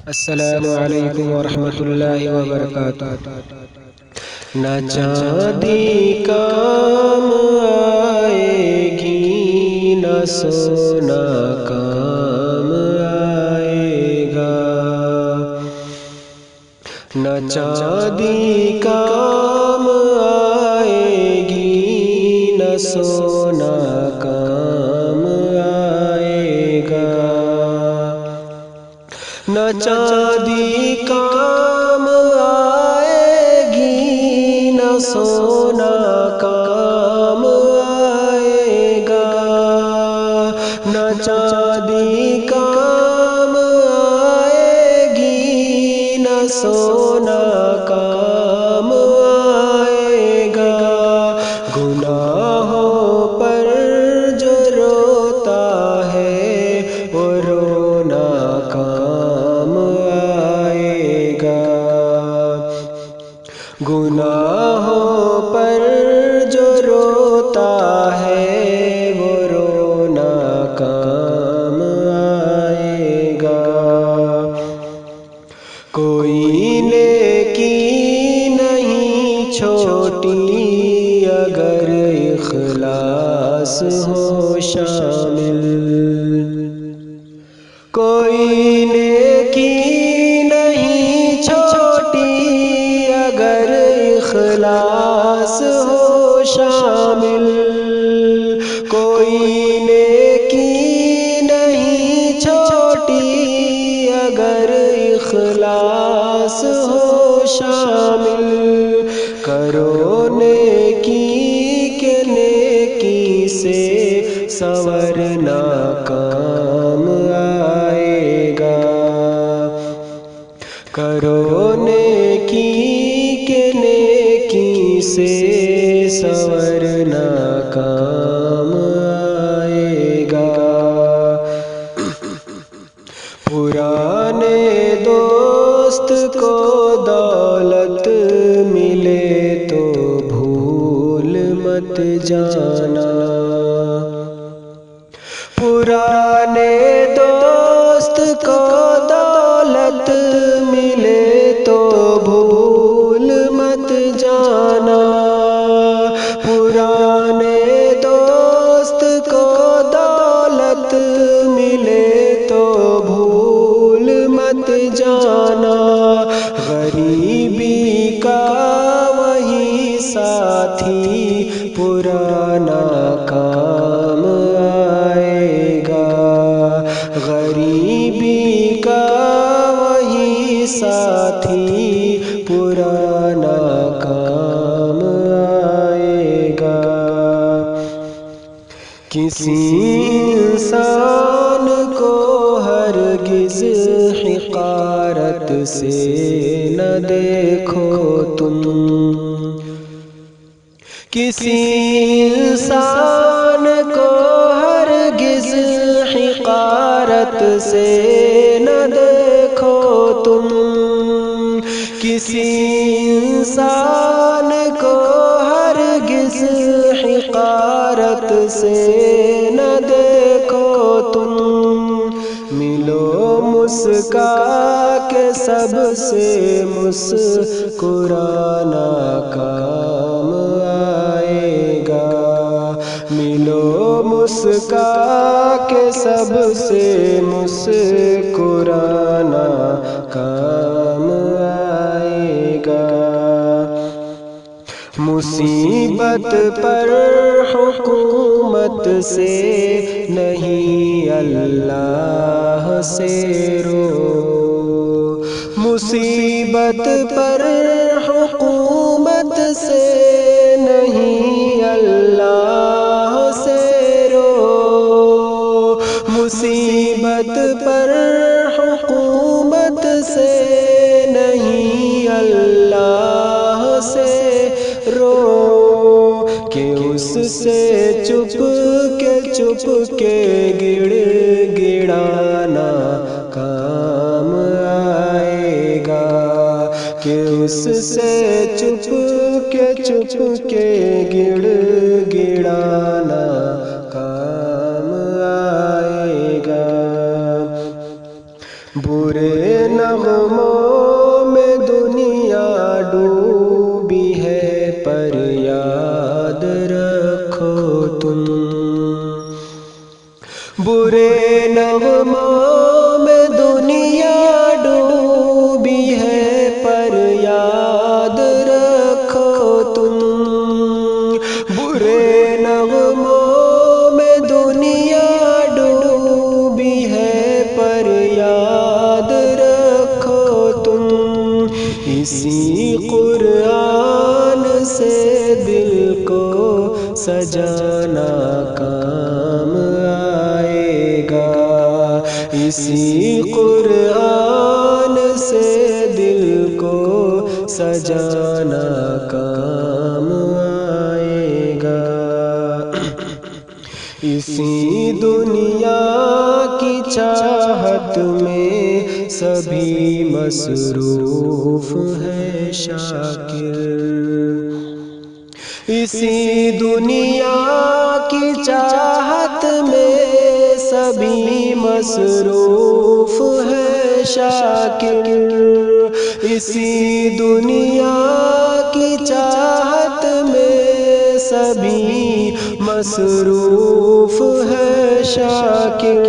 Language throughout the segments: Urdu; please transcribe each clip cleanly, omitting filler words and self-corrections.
السلام علیکم ورحمۃ اللہ وبرکاتہ۔ نہ چاندی کام آئے گی، نہ سونا کام آئے گا۔ نہ چاندی کام آئے گی، نہ سونا کام آئے گا۔ نہ چاندی کام آئے گی، نہ سونا کام آئے گا۔ نہ چاندی کام آئے گی، نہ سونا کام آئے گا۔ گناہوں پر جو روتا ہے، وہ رونا کام آئے گا۔ گناہوں پر جو روتا ہے، وہ رونا کام آئے گا۔ کوئی نیکی نہیں چھوٹی، اگر اخلاص ہو شامل۔ کوئی نیکی نہیں چھوٹی، اگر اخلاص ہو شامل۔ کوئی نیکی نہیں چھوٹی، اگر اخلاص ہو شامل۔ کرو نیکی کہ نیکی سے سنورنا کام آئے گا۔ کرو نیکی کہ نیکی سے سنورنا کام آئے گا۔ پرانے دوست کو دولت ملے تو بھول مت جانا۔ پرانے دوست کو دولت ملے تو بھول مت جانا۔ پرانے دوست کو دولت ملے تو بھول مت جانا۔ غریبی کا وہی ساتھی پرانا کام آئے گا۔ غریبی کا وہی ساتھی پرانا کام آئے گا۔ کسی انسان کو ہرگز حقارت سے نہ دیکھو تم۔ کسی انسان کو ہرگز حقارت سے نہ دیکھو تم۔ کسی انسان کو ہرگز حقارت سے نہ دیکھو تم۔ ملو مسکا کے سب سے مسکرانا کام آئے گا۔ ملو مسکا کے سب سے مسکرانا کام آئے گا۔ مصیبت پر حکومت سے نہیں، اللہ سے رو۔ مصیبت پر حکومت سے نہیں، اللہ سے رو۔ مصیبت پر حکومت سے نہیں، اللہ سے رو۔ کہ اس سے چپ کے گڑ گڑانا کام آئے گا۔ کہ اس سے چپ کے گڑ گڑانا کام آئے گا۔ برے نغموں میں دنیا ڈوبی ہے پر یاد رکھو تم، برے نغموں میں دنیا ڈوبی ہے پر یاد رکھو تم، برے نغموں میں دنیا ڈوبی ہے پر یاد رکھو تم، اسی قرآن سے دل کو سجانا کام آئے گا، اسی قرآن سے دل کو سجانا کام آئے گا، اسی دنیا کی چاہت میں سبھی مصروف ہیں شاکر، اسی دنیا کی چاہت میں سبھی مصروف ہیں شاکر، اسی دنیا کی چاہت میں سبھی مصروف ہیں شاکر،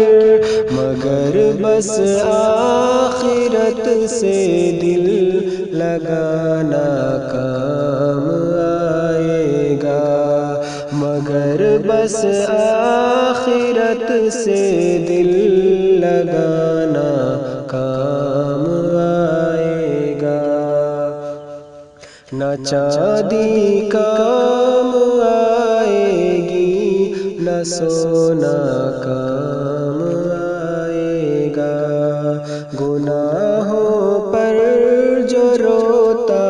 مگر بس آخرت سے دل لگانا کام آئے گا، مگر بس آخرت سے دل لگانا کام آئے گا، نہ چاندی کام آئے گی نہ سونا کام آئے گا، گناہوں پر جو روتا